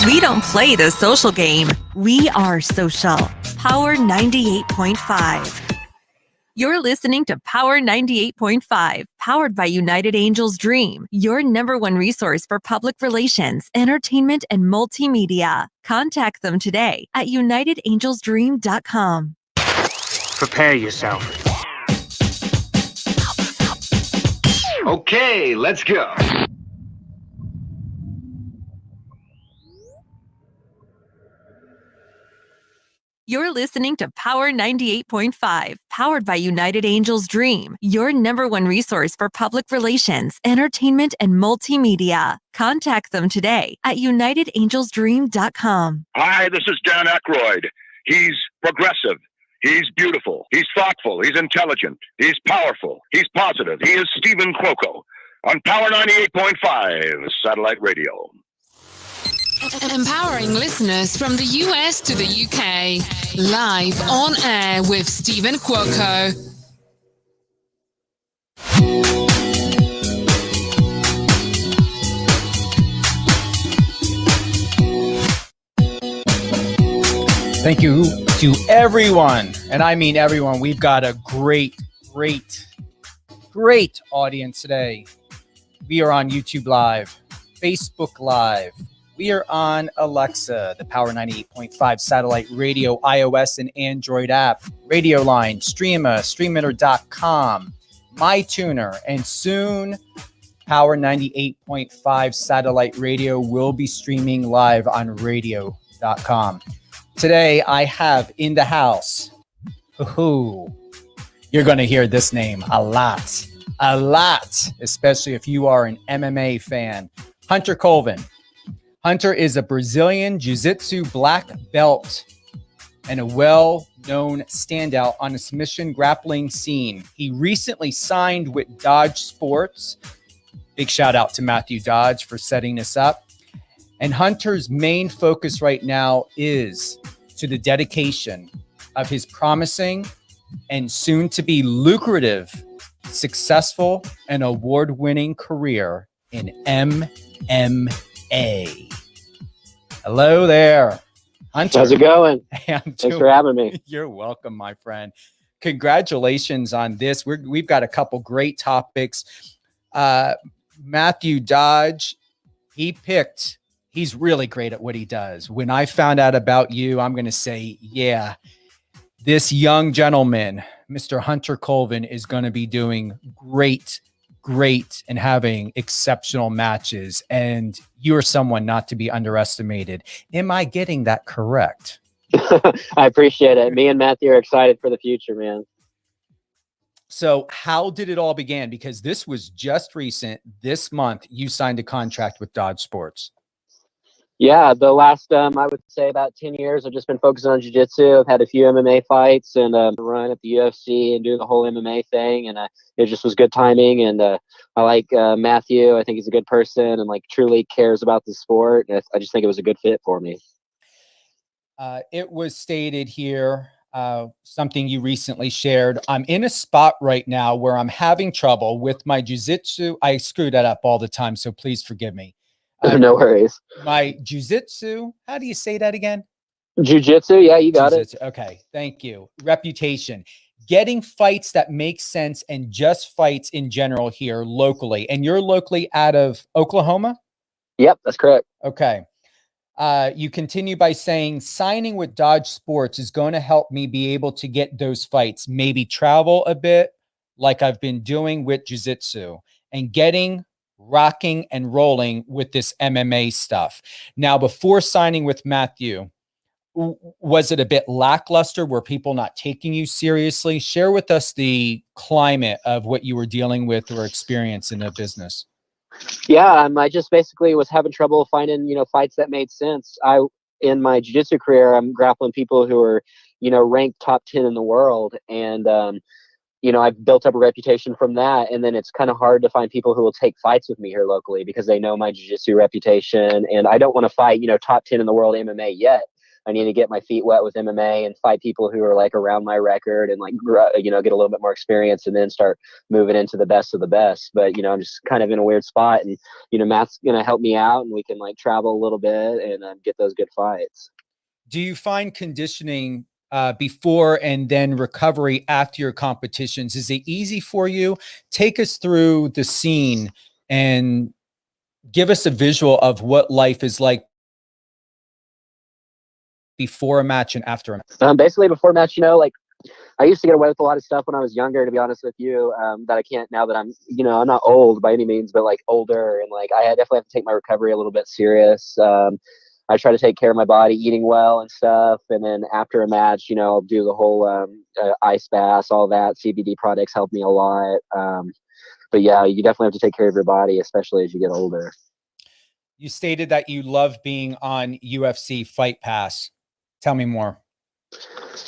We don't play the social game. We are social. Power 98.5. You're listening to Power 98.5, powered by United Angels Dream, your #1 resource for public relations, entertainment, and multimedia. Contact them today at unitedangelsdream.com. Prepare yourself. Okay, let's go. You're listening to Power 98.5, powered by United Angels Dream, your #1 resource for public relations, entertainment, and multimedia. Contact them today at unitedangelsdream.com. Hi, this is Dan Aykroyd. He's progressive. He's beautiful. He's thoughtful. He's intelligent. He's powerful. He's positive. He is Stephen Cuoco on Power 98.5 Satellite Radio. Empowering listeners from the US to the UK. Live on air with Stephen Cuoco. Thank you to everyone, and I mean everyone. We've got a great audience today. We are on YouTube Live, Facebook Live. We are on Alexa, the Power 98.5 satellite radio, iOS and Android app, radio line, Streama, streameter.com, MyTuner, and soon Power 98.5 satellite radio will be streaming live on radio.com. Today, I have in the house, you're going to hear this name a lot, especially if you are an MMA fan, Hunter Colvin. Hunter is a Brazilian Jiu-Jitsu black belt and a well-known standout on the submission grappling scene. He recently signed with Dodge Sports. Big shout out to Matthew Dodge for setting this up. And Hunter's main focus right now is to the dedication of his promising and soon-to-be lucrative, successful, and award-winning career in MMA. Hello there, Hunter. How's it going? Thanks for having me. You're welcome, my friend. Congratulations on this. We've got a couple great topics. Matthew Dodge, he's really great at what he does. When I found out about you, I'm going to say, yeah, this young gentleman, Mr. Hunter Colvin, is going to be doing great and having exceptional matches. And you are someone not to be underestimated. Am I getting that correct? I appreciate it. Me and Matthew are excited for the future, man. So how did it all begin? Because this was just recent. This month, you signed a contract with Dodge Sports. Yeah, the last, I would say about 10 years, I've just been focusing on jiu-jitsu. I've had a few MMA fights and run at the UFC and do the whole MMA thing. And it just was good timing. And I like Matthew. I think he's a good person and truly cares about the sport. And I just think it was a good fit for me. It was stated here, something you recently shared. I'm in a spot right now where I'm having trouble with my jiu-jitsu. I screw that up all the time, so please forgive me. No worries. My jiu-jitsu, how do you say that again? Jiu-jitsu, yeah, you got jiu-jitsu. It. Okay, thank you. Reputation. Getting fights that make sense and just fights in general here locally. And you're locally out of Oklahoma? Yep, that's correct. Okay. You continue by saying, signing with Dodge Sports is going to help me be able to get those fights, maybe travel a bit like I've been doing with jiu-jitsu and getting rocking and rolling with this MMA stuff. Now, before signing with Matthew, was it a bit lackluster? Were people not taking you seriously? Share with us the climate of what you were dealing with or experiencing in the business. Yeah, I just basically was having trouble finding, fights that made sense. In my jiu-jitsu career, I'm grappling people who are, ranked top 10 in the world. And, I've built up a reputation from that. And then it's kind of hard to find people who will take fights with me here locally because they know my jiu-jitsu reputation. And I don't want to fight, top 10 in the world MMA yet. I need to get my feet wet with MMA and fight people who are like around my record and like, you know, get a little bit more experience and then start moving into the best of the best. But, you know, I'm just kind of in a weird spot, and, you know, Matt's going to help me out and we can like travel a little bit and get those good fights. Do you find conditioning before and then recovery after your competitions, is it easy for you? Take us through the scene and give us a visual of what life is like before a match and after a match. Basically before match, you know, like I used to get away with a lot of stuff when I was younger, to be honest with you, that I can't now that I'm, you know, I'm not old by any means, but like older, and like I definitely have to take my recovery a little bit serious. I try to take care of my body, eating well and stuff. And then after a match, you know, I'll do the whole ice baths, all that. CBD products help me a lot. But yeah, you definitely have to take care of your body, especially as you get older. You stated that you love being on UFC Fight Pass. Tell me more.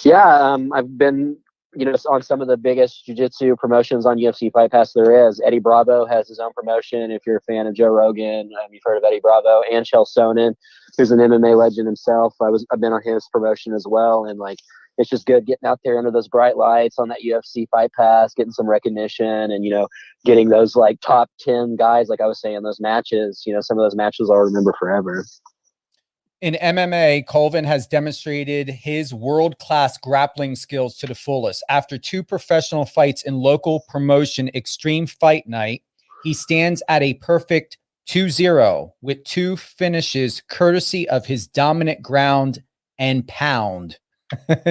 Yeah, I've been, you know, on some of the biggest jiu-jitsu promotions on UFC Fight Pass there is. Eddie Bravo has his own promotion. If you're a fan of Joe Rogan, you've heard of Eddie Bravo, and Chael Sonnen, who's an MMA legend himself. I've been on his promotion as well, and like it's just good getting out there under those bright lights on that UFC Fight Pass, getting some recognition, and, you know, getting those like top 10 guys, like I was saying, those matches. You know, some of those matches I'll remember forever. In MMA, Colvin has demonstrated his world-class grappling skills to the fullest. After 2 professional fights in local promotion Extreme Fight Night, he stands at a perfect 2-0 with 2 finishes courtesy of his dominant ground and pound.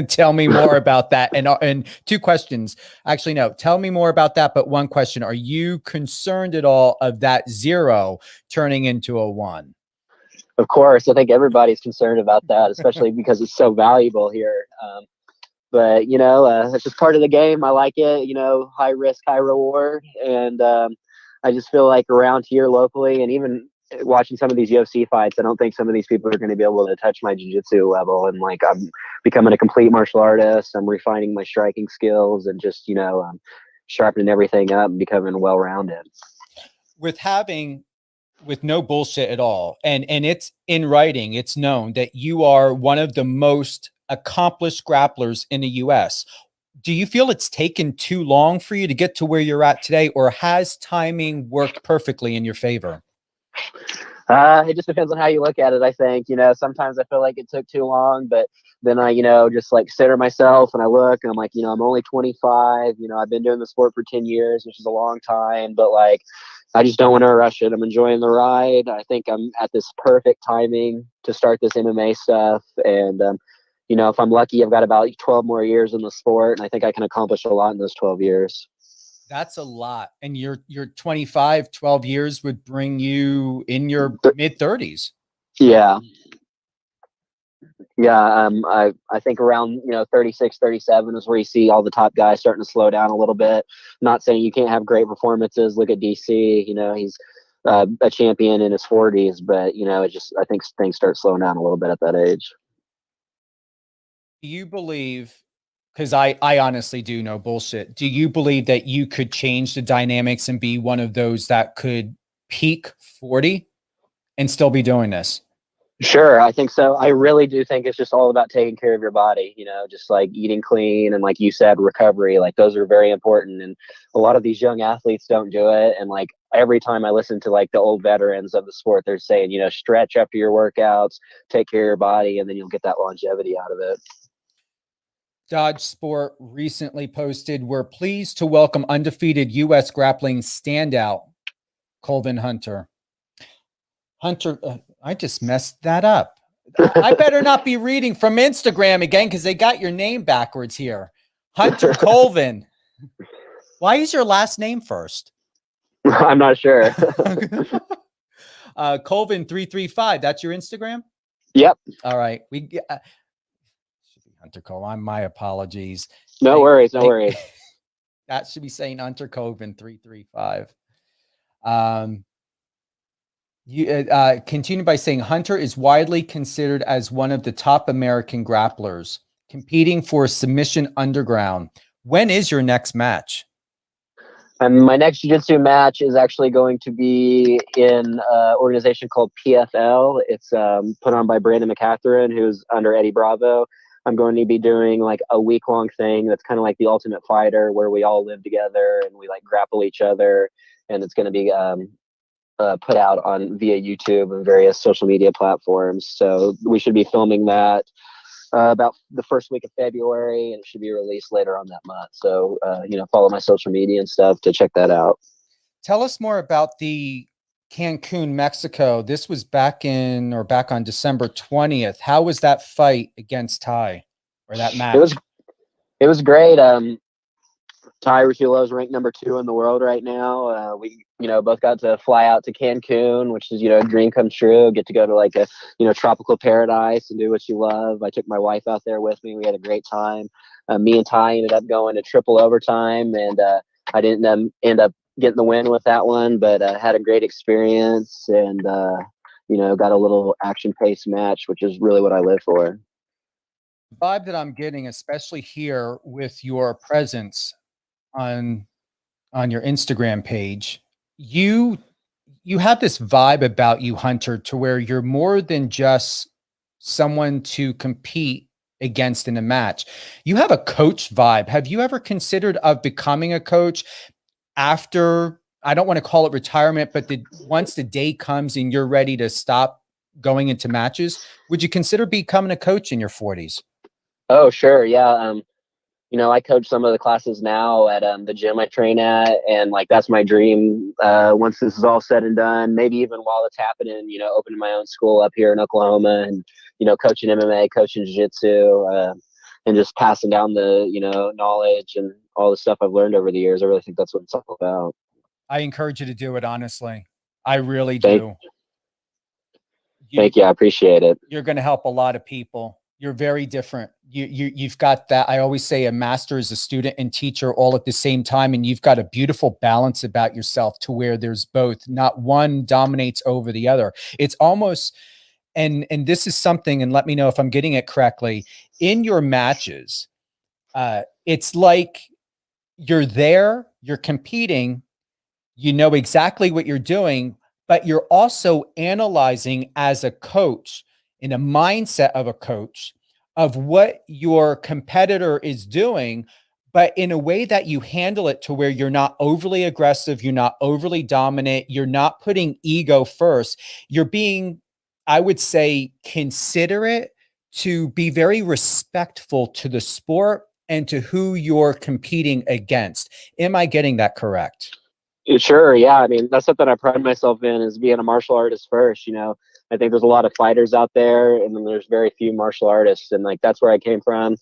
Tell me more about that. And 2 questions. Actually, no, tell me more about that. But 1 question. Are you concerned at all of that 0 turning into a 1? Of course, I think everybody's concerned about that, especially because it's so valuable here. But, you know, it's just part of the game. I like it, you know, high risk, high reward. And I just feel like around here locally, and even watching some of these UFC fights, I don't think some of these people are going to be able to touch my jiu-jitsu level. And like, I'm becoming a complete martial artist. I'm refining my striking skills and just, you know, sharpening everything up and becoming well-rounded. With no bullshit at all. And it's in writing, it's known that you are one of the most accomplished grapplers in the US. Do you feel it's taken too long for you to get to where you're at today, or has timing worked perfectly in your favor? It just depends on how you look at it, I think. You know, sometimes I feel like it took too long, but then I, you know, just like center myself and I look and I'm like, you know, I'm only 25. You know, I've been doing the sport for 10 years, which is a long time, but like, I just don't want to rush it. I'm enjoying the ride. I think I'm at this perfect timing to start this MMA stuff. And, you know, if I'm lucky, I've got about 12 more years in the sport, and I think I can accomplish a lot in those 12 years. That's a lot. And you're 25, 12 years would bring you in your mid 30s. Yeah. Yeah. I think around, you know, 36, 37 is where you see all the top guys starting to slow down a little bit. Not saying you can't have great performances. Look at DC, you know, he's a champion in his 40s, but, you know, it just, I think things start slowing down a little bit at that age. Do you believe, because I honestly do know bullshit, do you believe that you could change the dynamics and be one of those that could peak 40 and still be doing this? Sure, I think so. I really do think it's just all about taking care of your body, you know, just like eating clean and, like you said, recovery. Like those are very important. And a lot of these young athletes don't do it. And like every time I listen to like the old veterans of the sport, they're saying, you know, stretch after your workouts, take care of your body, and then you'll get that longevity out of it. Dodge Sport recently posted, "We're pleased to welcome undefeated U.S. grappling standout Colvin Hunter." I just messed that up. I better not be reading from Instagram again because they got your name backwards here. Hunter Colvin. Why is your last name first? I'm not sure. Colvin 335. That's your Instagram? Yep. All right. We should be Hunter Colvin. My apologies. No worries. No worries. That should be saying Hunter Colvin 335. You continue by saying Hunter is widely considered as one of the top American grapplers, competing for Submission Underground. When is your next match? My next jiu-jitsu match is actually going to be in an organization called PFL. It's put on by Brandon McCatherine, who's under Eddie Bravo. I'm going to be doing like a week-long thing that's kind of like the Ultimate Fighter, where we all live together and we like grapple each other. And it's going to be put out on via YouTube and various social media platforms. So we should be filming that about the first week of February, and it should be released later on that month. So, follow my social media and stuff to check that out. Tell us more about the Cancun, Mexico. This was back on December 20th. How was that fight against Tye, or that match? It was great. Tye Ruotolo is ranked number 2 in the world right now. We, both got to fly out to Cancun, which is, a dream come true. Get to go to like a, tropical paradise and do what you love. I took my wife out there with me. We had a great time. Me and Tye ended up going to triple overtime, and I didn't end up getting the win with that one, but had a great experience and, got a little action-paced match, which is really what I live for. The vibe that I'm getting, especially here with your presence on your Instagram page, you have this vibe about you, Hunter, to where you're more than just someone to compete against in a match. You have a coach vibe. Have you ever considered of becoming a coach after, I don't want to call it retirement, but once the day comes and you're ready to stop going into matches, would you consider becoming a coach in your 40s? Oh, sure. Yeah. I coach some of the classes now at the gym I train at, and like that's my dream. Once this is all said and done, maybe even while it's happening, opening my own school up here in Oklahoma, and coaching MMA, coaching jiu-jitsu, and just passing down the knowledge and all the stuff I've learned over the years. I really think that's what it's all about. I encourage you to do it, honestly. I really do. Thank you. I appreciate it. You're going to help a lot of people. You're very different. You've got that. I always say a master is a student and teacher all at the same time. And you've got a beautiful balance about yourself to where there's both, not one dominates over the other. It's almost, and this is something, and let me know if I'm getting it correctly, in your matches, it's like you're there, you're competing, you know exactly what you're doing, but you're also analyzing as a coach, in a mindset of a coach, of what your competitor is doing, but in a way that you handle it to where you're not overly aggressive, you're not overly dominant, you're not putting ego first. You're being, I would say, considerate, to be very respectful to the sport and to who you're competing against. Am I getting that correct? Sure. Yeah. I mean, that's something I pride myself in, is being a martial artist first. I think there's a lot of fighters out there, and then there's very few martial artists. And like, that's where I came from.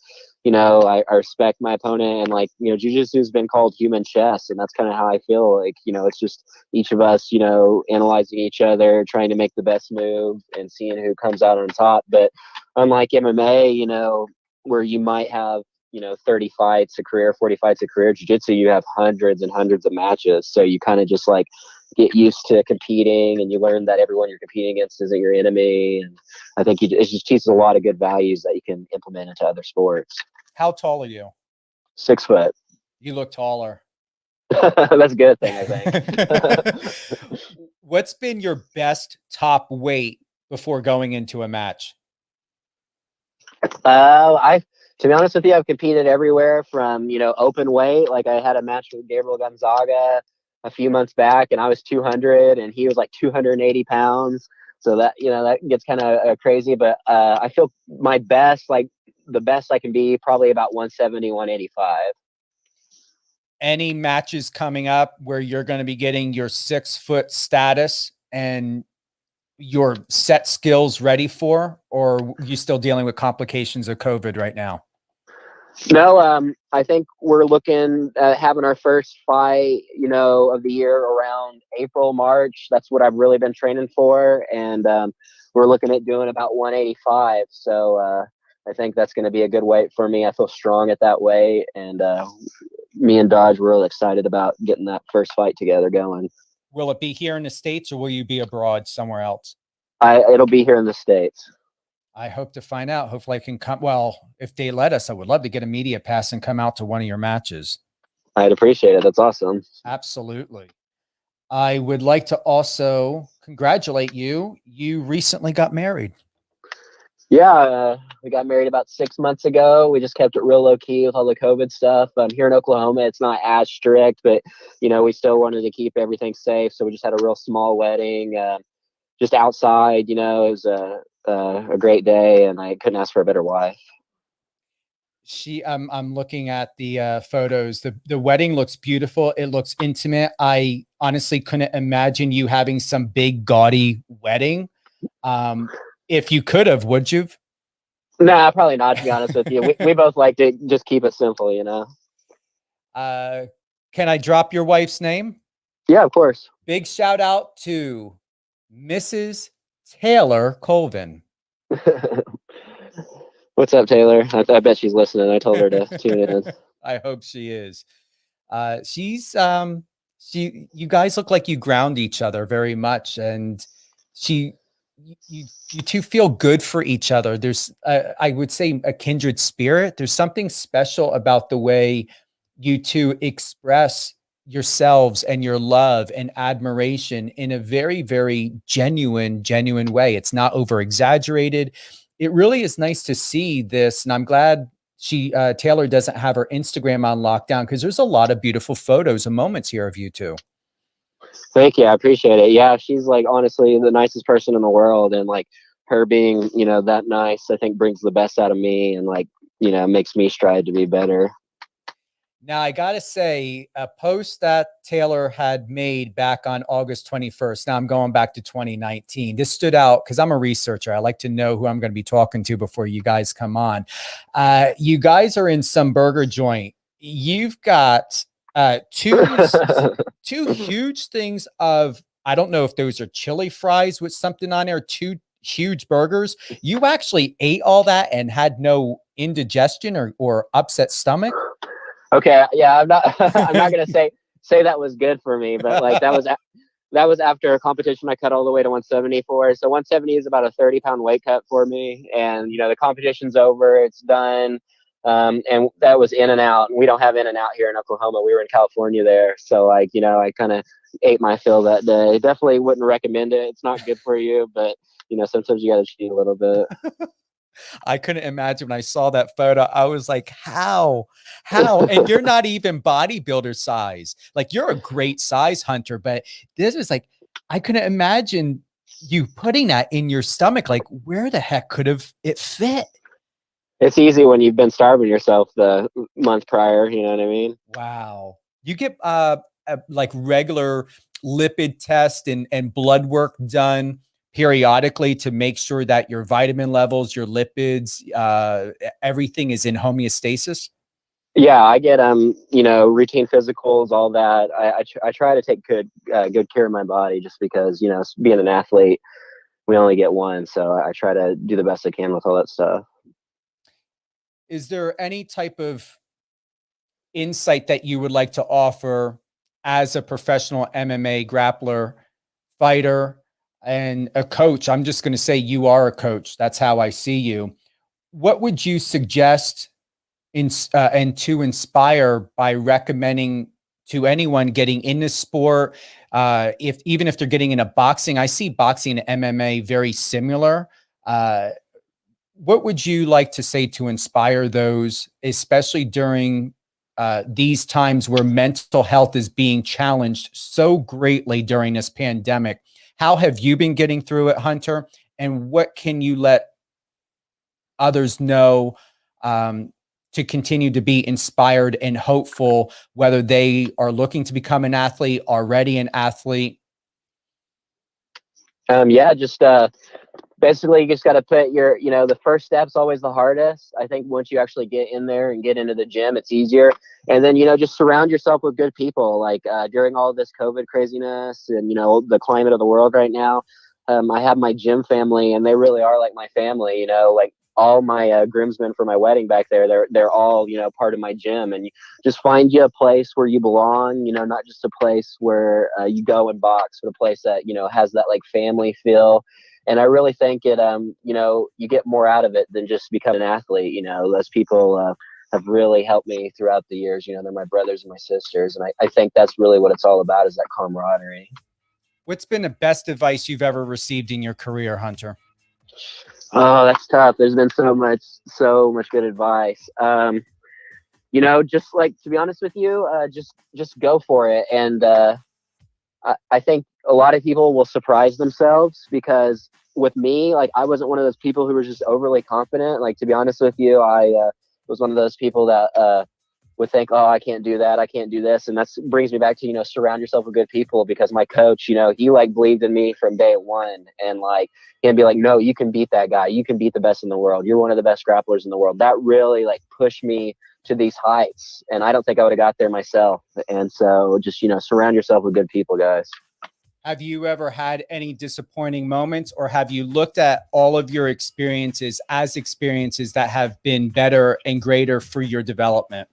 I respect my opponent, and like, jiu-jitsu has been called human chess. And that's kind of how I feel. Like, it's just each of us, analyzing each other, trying to make the best move and seeing who comes out on top. But unlike MMA, where you might have, 30 fights a career, 40 fights a career, jiu-jitsu, you have hundreds and hundreds of matches. So you kind of just like get used to competing, and you learn that everyone you're competing against isn't your enemy. And I think it just teaches a lot of good values that you can implement into other sports. How tall are you? 6 foot. You look taller. That's a good thing, I think. What's been your best top weight before going into a match? To be honest with you, I've competed everywhere from, open weight. Like I had a match with Gabriel Gonzaga a few months back, and I was 200 and he was like 280 pounds. So that, that gets kind of crazy, but I feel my best, like the best I can be, probably about 170, 185. Any matches coming up where you're going to be getting your 6 foot status and your set skills ready for, or are you still dealing with complications of COVID right now? No, I think we're looking at having our first fight, of the year around April, March. That's what I've really been training for. And we're looking at doing about 185. So I think that's going to be a good weight for me. I feel strong at that weight. And me and Dodge were really excited about getting that first fight together going. Will it be here in the States, or will you be abroad somewhere else? It'll be here in the States. I hope to find out. Hopefully I can come. Well, if they let us, I would love to get a media pass and come out to one of your matches. I'd appreciate it. That's awesome. Absolutely. I would like to also congratulate you. You recently got married. Yeah, we got married about 6 months ago. We just kept it real low key with all the COVID stuff. Here in Oklahoma, it's not as strict, but we still wanted to keep everything safe, so we just had a real small wedding, just outside. It was a great day, and I couldn't ask for a better wife. I'm looking at the photos. The wedding looks beautiful. It looks intimate. I honestly couldn't imagine you having some big gaudy wedding. If you could have, would you? Nah, probably not, to be honest with you. We both like to just keep it simple, Can I drop your wife's name? Yeah, of course. Big shout out to Mrs. Taylor Colvin. What's up, Taylor? I bet she's listening. I told her to tune in. I hope she is. You guys look like you ground each other very much, and you two feel good for each other. There's I would say a kindred spirit. There's something special about the way you two express yourselves and your love and admiration in a very, very genuine way. It's not over exaggerated. It really is nice to see this, and I'm glad Taylor doesn't have her Instagram on lockdown, because there's a lot of beautiful photos and moments here of you two. Thank you. I appreciate it. Yeah, she's like honestly the nicest person in the world, and like her being, that nice, I think brings the best out of me, and makes me strive to be better. Now, I got to say, a post that Taylor had made back on August 21st. Now I'm going back to 2019. This stood out because I'm a researcher. I like to know who I'm going to be talking to before you guys come on. You guys are in some burger joint. You've got two huge things of, I don't know if those are chili fries with something on there, two huge burgers. You actually ate all that and had no indigestion or upset stomach? Okay, yeah, I'm not gonna say that was good for me, but like that was after a competition I cut all the way to 174. So 170 is about a 30-pound weight cut for me, and the competition's over, it's done, and that was In-N-Out. We don't have In-N-Out here in Oklahoma. We were in California there, so I kind of ate my fill that day. Definitely wouldn't recommend it. It's not good for you, but sometimes you got to cheat a little bit. I couldn't imagine when I saw that photo. I was like, how? And you're not even bodybuilder size. Like, you're a great size, Hunter, but this was like, I couldn't imagine you putting that in your stomach. Like, where the heck could have it fit? It's easy when you've been starving yourself the month prior. You know what I mean? Wow. You get like regular lipid test and blood work done periodically to make sure that your vitamin levels, your lipids, everything is in homeostasis? Yeah, I get routine physicals, all that. I try to take good care of my body, just because being an athlete, we only get one, so I try to do the best I can with all that stuff. Is there any type of insight that you would like to offer as a professional MMA grappler, fighter, and a coach? I'm just going to say you are a coach. That's how I see you. What would you suggest and to inspire by recommending to anyone getting into sport? Even if they're getting into boxing, I see boxing and MMA very similar. What would you like to say to inspire those, especially during these times where mental health is being challenged so greatly during this pandemic? How have you been getting through it, Hunter? And what can you let others know to continue to be inspired and hopeful, whether they are looking to become an athlete, already an athlete? Just basically you just got to put your, the first step's always the hardest. I think once you actually get in there and get into the gym, it's easier. And then, just surround yourself with good people. Like during all this COVID craziness and, the climate of the world right now, I have my gym family, and they really are like my family. Like all my groomsmen for my wedding back there, they're all, part of my gym. And you just find you a place where you belong, not just a place where you go and box, but a place that, has that like family feel. And I really think it, you get more out of it than just becoming an athlete. Those people have really helped me throughout the years. You know, they're my brothers and my sisters. And I think that's really what it's all about, is that camaraderie. What's been the best advice you've ever received in your career, Hunter? Oh, that's tough. There's been so much good advice. You know, just like, to be honest with you, just go for it. And I think a lot of people will surprise themselves, because with me, like, I wasn't one of those people who were just overly confident. Like, to be honest with you, I was one of those people that would think, oh, I can't do that, I can't do this. And that brings me back to, you know, surround yourself with good people, because my coach, you know, he like believed in me from day one, and like, he'd be like, no, you can beat that guy. You can beat the best in the world. You're one of the best grapplers in the world. That really like pushed me to these heights. And I don't think I would have got there myself. And so just, you know, surround yourself with good people, guys. Have you ever had any disappointing moments, or have you looked at all of your experiences as experiences that have been better and greater for your development?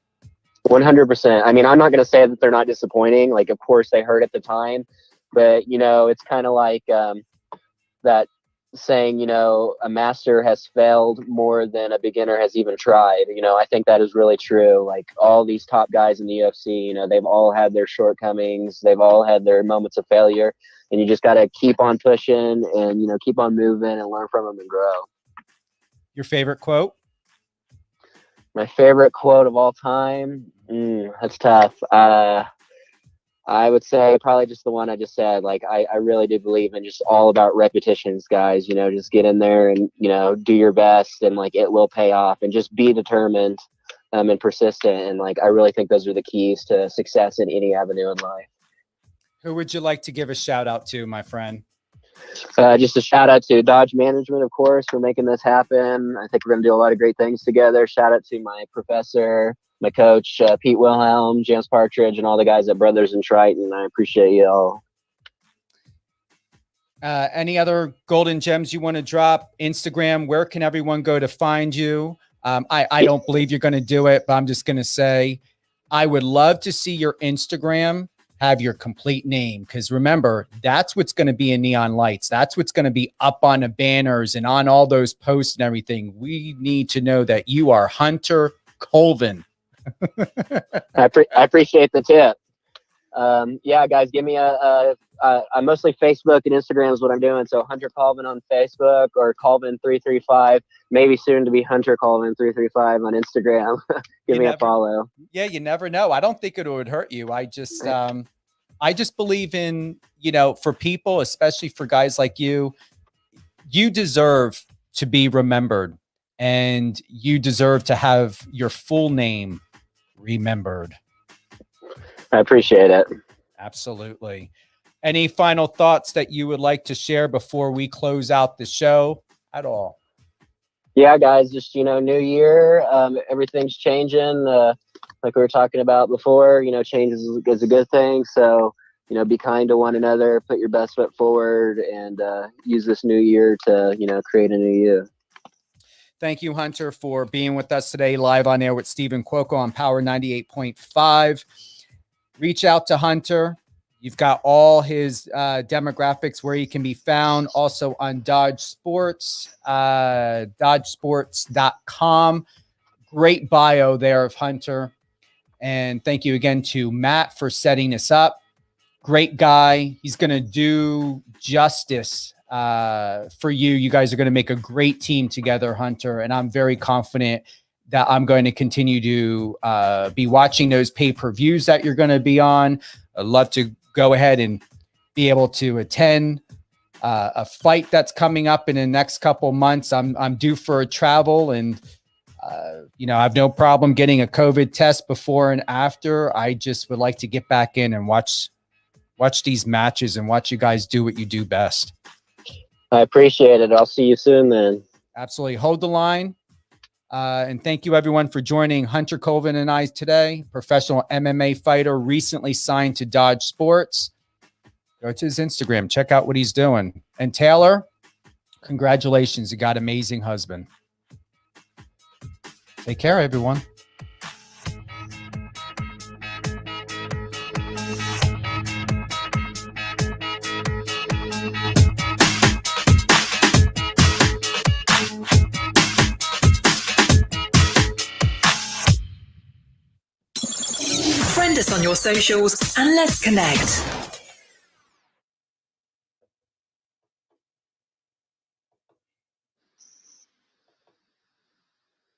100%. I mean, I'm not going to say that they're not disappointing. Like, of course they hurt at the time, but you know, it's kind of like that saying, you know, a master has failed more than a beginner has even tried. You know, I think that is really true. Like, all these top guys in the UFC, you know, they've all had their shortcomings. They've all had their moments of failure, and you just got to keep on pushing and, you know, keep on moving and learn from them and grow. Your favorite quote? My favorite quote of all time? That's tough. I would say probably just the one I just said. Like, I really do believe in just all about repetitions, guys. You know, just get in there and, you know, do your best, and like, it will pay off, and just be determined and persistent. And like, I really think those are the keys to success in any avenue in life. Who would you like to give a shout out to, my friend? Just a shout out to Dodge Management, of course, for making this happen. I think we're going to do a lot of great things together. Shout out to my professor, my coach, Pete Wilhelm, James Partridge, and all the guys at Brothers in Triton. I appreciate you all. Any other golden gems you want to drop? Instagram, where can everyone go to find you? I don't believe you're going to do it, but I'm just going to say, I would love to see your Instagram have your complete name, because remember, that's what's going to be in neon lights. That's what's going to be up on the banners and on all those posts and everything. We need to know that you are Hunter Colvin. I appreciate the tip. Yeah, guys, give me I'm mostly Facebook and Instagram is what I'm doing. So Hunter Colvin on Facebook, or Colvin335, maybe soon to be Hunter Colvin335 on Instagram. Give me a follow. Yeah, you never know. I don't think it would hurt you. I just believe in, you know, for people, especially for guys like you deserve to be remembered, and you deserve to have your full name remembered. I appreciate it. Absolutely. Any final thoughts that you would like to share before we close out the show at all? Yeah, guys, just, you know, new year, everything's changing. Like we were talking about before, you know, change is a good thing. So, you know, be kind to one another, put your best foot forward, and use this new year to, you know, create a new you. Thank you, Hunter, for being with us today, live on air with Stephen Cuoco on Power 98.5. Reach out to Hunter. You've got all his demographics where he can be found. Also on Dodge Sports, dodgesports.com. Great bio there of Hunter. And thank you again to Matt for setting this up. Great guy. He's going to do justice for you. You guys are going to make a great team together, Hunter. And I'm very confident that I'm going to continue to be watching those pay-per-views that you're going to be on. I'd love to go ahead and be able to attend a fight that's coming up in the next couple months. I'm due for a travel, and you know, I have no problem getting a COVID test before and after. I just would like to get back in and watch these matches and watch you guys do what you do best. I appreciate it. I'll see you soon then. Absolutely. Hold the line. And thank you, everyone, for joining Hunter Colvin and I today. Professional MMA fighter, recently signed to Dodge Sports. Go to his Instagram. Check out what he's doing. And Taylor, congratulations. You got an amazing husband. Take care, everyone. Find us on your socials and let's connect.